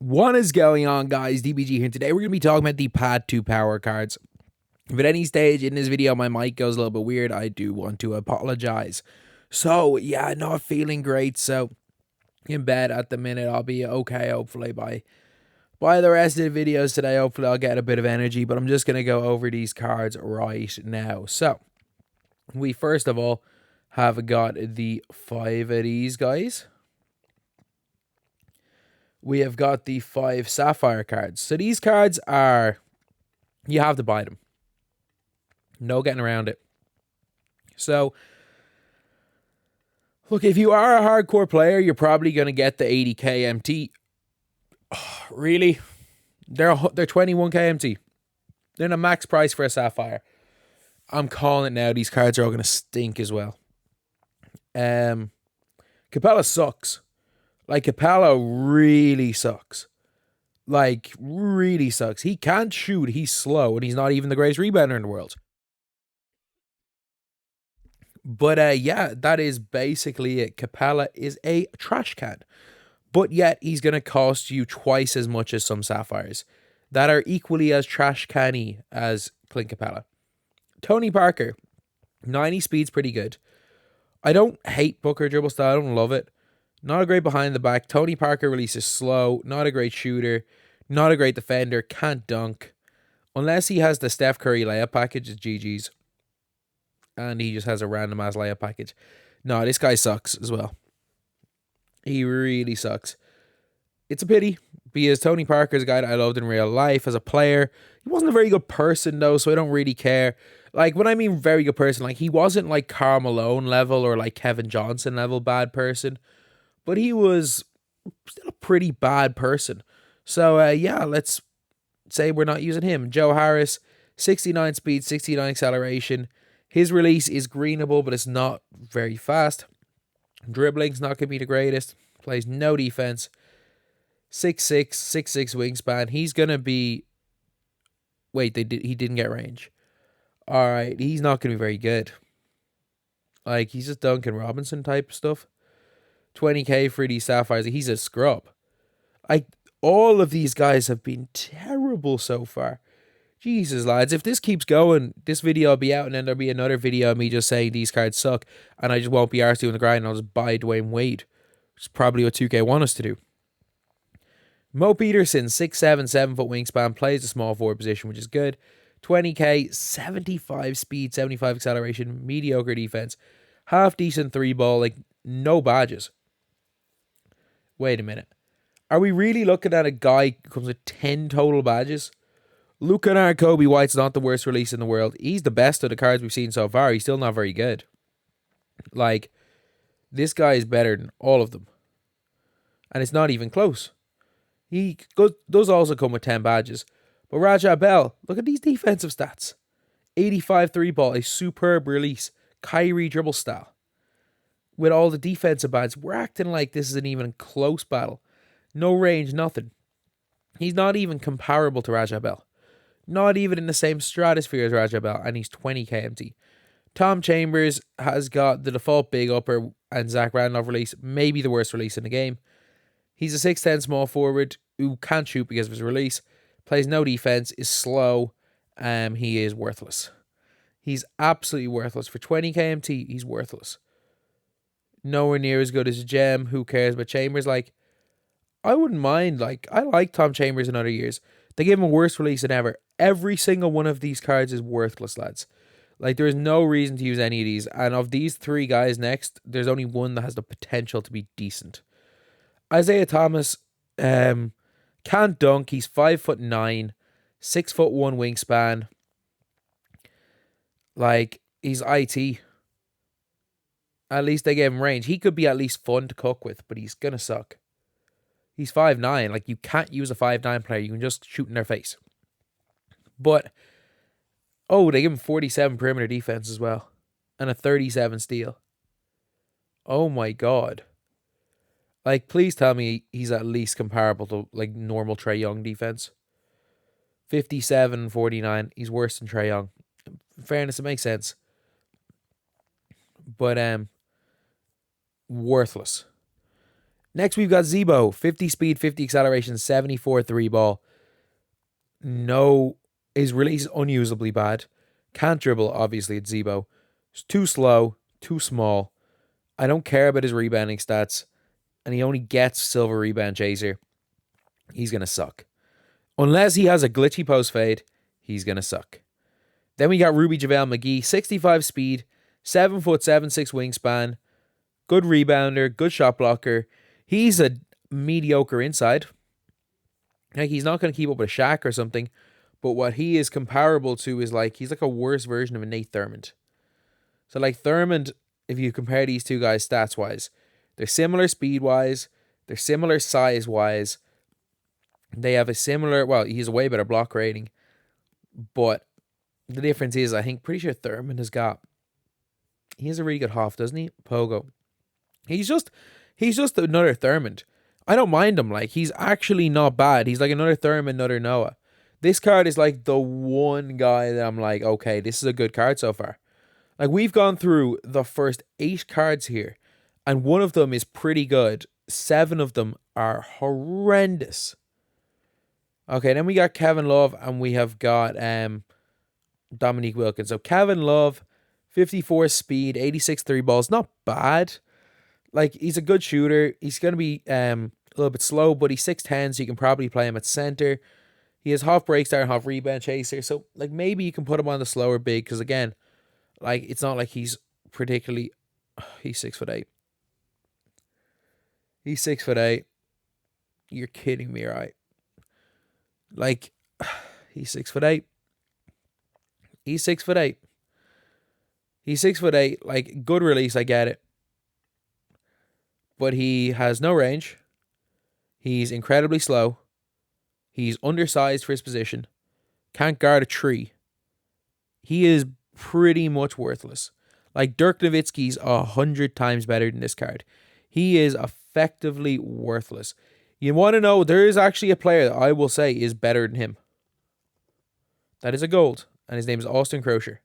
What is going on, guys? DBG here. Today we're going to be talking about the Pad 2 power cards. If at any stage in this video my mic goes a little bit weird, I do want to apologize. So, yeah, not feeling great. So, in bed at the minute, I'll be okay, hopefully, by the rest of the videos today. Hopefully, I'll get a bit of energy, but I'm just going to go over these cards right now. So, we first of all have got the 5 of these guys. We have got the 5 Sapphire cards. So these cards are, you have to buy them. No getting around it. So, look, if you are a hardcore player, you're probably going to get the 80k MT. Oh, really? They're 21k MT. They're the max price for a Sapphire. I'm calling it now. These cards are all going to stink as well. Capela sucks. Like, Capela really sucks. Like, really sucks. He can't shoot. He's slow, and he's not even the greatest rebounder in the world. But, yeah, that is basically it. Capela is a trash can. But yet, he's going to cost you twice as much as some Sapphires that are equally as trash canny as Clint Capela. Tony Parker, 90 speed's pretty good. I don't hate Booker dribble style. I don't love it. Not a great behind the back. Tony Parker releases slow. Not a great shooter. Not a great defender. Can't dunk. Unless he has the Steph Curry layup package, it's GG's. And he just has a random ass layup package. No, this guy sucks as well. He really sucks. It's a pity because Tony Parker's a guy that I loved in real life as a player. He wasn't a very good person though, so I don't really care. Like, when I mean very good person, like, he wasn't like Karl Malone level or like Kevin Johnson level bad person. But he was still a pretty bad person. So, yeah, let's say we're not using him. Joe Harris, 69 speed, 69 acceleration. His release is greenable, but it's not very fast. Dribbling's not going to be the greatest. Plays no defense. 6'6", 6'6" wingspan. He's going to be... Wait, he didn't get range. All right, he's not going to be very good. Like, he's just Duncan Robinson type stuff. 20k for these Sapphires. He's a scrub. All of these guys have been terrible so far. Jesus, lads, if this keeps going, this video will be out and then there'll be another video of me just saying these cards suck and I just won't be arsed doing the grind and I'll just buy Dwayne Wade, which is probably what 2K want us to do. Mo Peterson, 6'7", 7-foot wingspan, plays the small forward position, which is good. 20k, 75 speed, 75 acceleration, mediocre defense, half decent 3-ball, like no badges. Wait a minute. Are we really looking at a guy who comes with 10 total badges? Luke Kennard, Kobe White's not the worst release in the world. He's the best of the cards we've seen so far. He's still not very good. Like, this guy is better than all of them. And it's not even close. He does also come with 10 badges. But Raja Bell, look at these defensive stats. 85 3-ball, a superb release. Kyrie dribble style. With all the defensive badges, we're acting like this isn't even a close battle. No range, nothing. He's not even comparable to Raja Bell. Not even in the same stratosphere as Raja Bell, and he's 20k MT. Tom Chambers has got the default big upper and Zach Randolph release, maybe the worst release in the game. He's a 6'10" small forward who can't shoot because of his release, plays no defense, is slow, he is worthless. He's absolutely worthless. For 20k MT, he's worthless. Nowhere near as good as a gem. Who cares? But Chambers, like, I wouldn't mind. Like, I like Tom Chambers in other years. They gave him a worse release than ever. Every single one of these cards is worthless, lads. Like, there is no reason to use any of these. And of these 3 guys next, there's only one that has the potential to be decent. Isaiah Thomas can't dunk. He's 5'9", 6'1" wingspan. Like, he's IT. At least they gave him range. He could be at least fun to cook with, but he's gonna suck. He's 5'9". Like, you can't use a 5'9" player. You can just shoot in their face. But, oh, they give him 47 perimeter defense as well. And a 37 steal. Oh my god. Like, please tell me he's at least comparable to, like, normal Trae Young defense. 57, 49. He's worse than Trae Young. In fairness, it makes sense. But, worthless. Next, we've got Zebo. 50 speed, 50 acceleration, 74 3 ball. No, his release is unusably bad. Can't dribble, obviously, it's Zebo. It's too slow, too small. I don't care about his rebounding stats. And he only gets silver rebound chaser. He's going to suck. Unless he has a glitchy post fade, he's going to suck. Then we got Ruby JaVale McGee, 65 speed, 7'7", 6 wingspan, good rebounder, good shot blocker. He's a mediocre inside. Like, he's not going to keep up with a Shaq or something, but what he is comparable to is like, he's like a worse version of a Nate Thurmond. So like Thurmond, if you compare these two guys stats wise, they're similar speed wise, they're similar size wise. They have a similar, well, he's a way better block rating, but the difference is, I think, pretty sure Thurmond he has a really good half, doesn't he? Pogo. He's just another Thurmond. I don't mind him. Like, he's actually not bad. He's like another Thurmond, another Noah. This card is like the one guy that I'm like, okay, this is a good card so far. Like, we've gone through the first 8 cards here, and one of them is pretty good. 7 of them are horrendous. Okay, then we got Kevin Love, and we have got Dominique Wilkins. So Kevin Love, 54 speed, 86 3 balls. Not bad. Like, he's a good shooter. He's going to be a little bit slow, but he's 6'10", so you can probably play him at center. He has half break star and half rebound chaser. So, like, maybe you can put him on the slower big, because, again, like, it's not like he's particularly... he's 6'8". He's 6'8". You're kidding me, right? Like, he's 6'8". He's 6'8". He's 6'8". Like, good release, I get it. But he has no range. He's incredibly slow. He's undersized for his position. Can't guard a tree. He is pretty much worthless. Like, Dirk Nowitzki's 100 times better than this card. He is effectively worthless. You want to know, there is actually a player that I will say is better than him. That is a gold. And his name is Austin Crocier.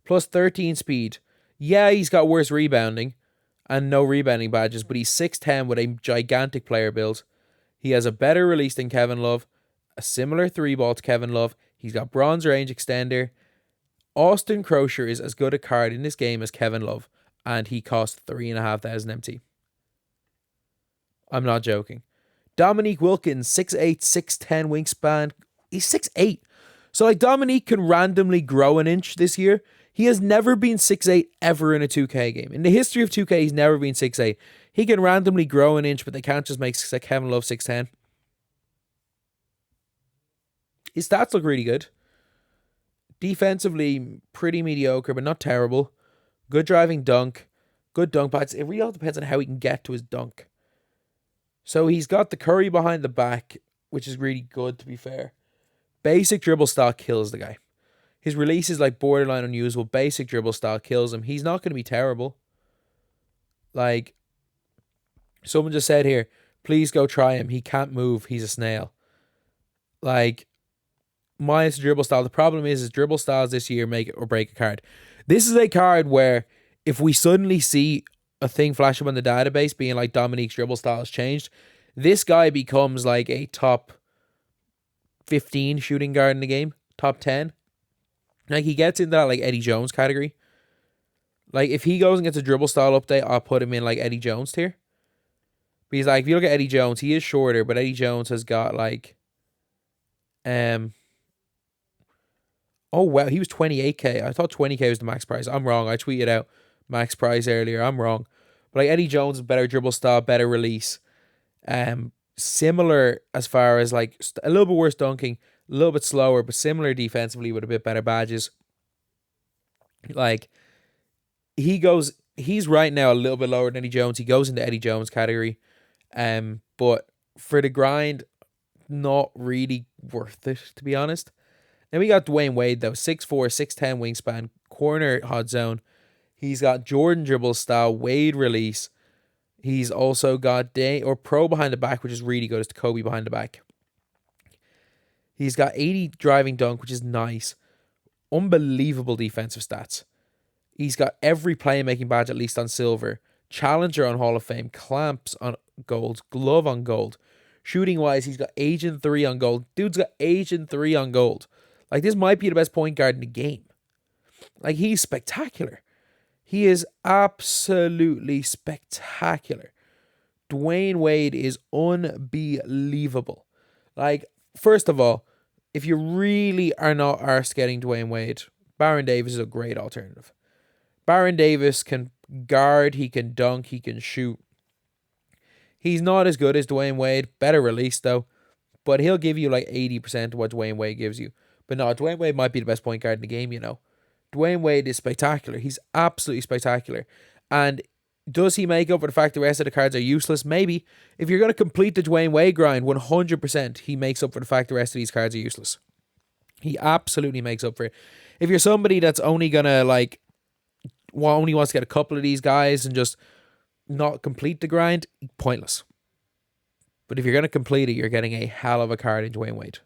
Plus 13 speed. Yeah, he's got worse rebounding and no rebounding badges, but he's 6'10" with a gigantic player build. He has a better release than Kevin Love, a similar 3-ball to Kevin Love. He's got bronze range extender. Austin Crocier is as good a card in this game as Kevin Love, and he costs 3,500 MT. I'm not joking. Dominique Wilkins, 6'8", 6'10" wingspan. He's 6'8". So, like, Dominique can randomly grow an inch this year. He has never been 6'8" ever in a 2K game. In the history of 2K, he's never been 6'8". He can randomly grow an inch, but they can't just make Kevin Love 6'10". His stats look really good. Defensively, pretty mediocre, but not terrible. Good driving dunk. Good dunk pads. It really all depends on how he can get to his dunk. So he's got the Curry behind the back, which is really good, to be fair. Basic dribble style kills the guy. His release is like borderline unusable. Basic dribble style kills him. He's not going to be terrible. Like, someone just said here, please go try him. He can't move. He's a snail. Like, minus dribble style. The problem is dribble styles this year make it or break a card. This is a card where if we suddenly see a thing flash up on the database being like Dominique's dribble style has changed, this guy becomes like a top 15 shooting guard in the game. Top 10. Like, he gets into that like Eddie Jones category. Like, if he goes and gets a dribble style update, I'll put him in like Eddie Jones tier. Because like, if you look at Eddie Jones, he is shorter, but Eddie Jones has got like oh wow, he was 28k. I thought 20k was the max price. I'm wrong. I tweeted out max price earlier. I'm wrong. But like, Eddie Jones is better dribble style, better release. Similar as far as like a little bit worse dunking, a little bit slower, but similar defensively with a bit better badges. Like, he's right now a little bit lower than Eddie Jones. He goes into Eddie Jones category. But for the grind, not really worth it, to be honest. Then we got Dwayne Wade, though. 6'4", 6'10" wingspan, corner hot zone. He's got Jordan dribble style, Wade release. He's also got Pro behind the back, which is really good. It's Kobe behind the back. He's got 80 driving dunk, which is nice. Unbelievable defensive stats. He's got every playmaking badge, at least on silver. Challenger on Hall of Fame, clamps on gold, glove on gold. Shooting wise, he's got Agent 3 on gold. Dude's got Agent 3 on gold. Like, this might be the best point guard in the game. Like, he's spectacular. He is absolutely spectacular. Dwayne Wade is unbelievable. Like, first of all, if you really are not arsed getting Dwayne Wade, Baron Davis is a great alternative. Baron Davis can guard, he can dunk, he can shoot. He's not as good as Dwayne Wade. Better release, though. But he'll give you like 80% of what Dwayne Wade gives you. But no, Dwayne Wade might be the best point guard in the game, you know. Dwayne Wade is spectacular. He's absolutely spectacular. And does he make up for the fact the rest of the cards are useless? Maybe. If you're going to complete the Dwayne Wade grind, 100% he makes up for the fact the rest of these cards are useless. He absolutely makes up for it. If you're somebody that's only going to like, only wants to get a couple of these guys and just not complete the grind, pointless. But if you're going to complete it, you're getting a hell of a card in Dwayne Wade.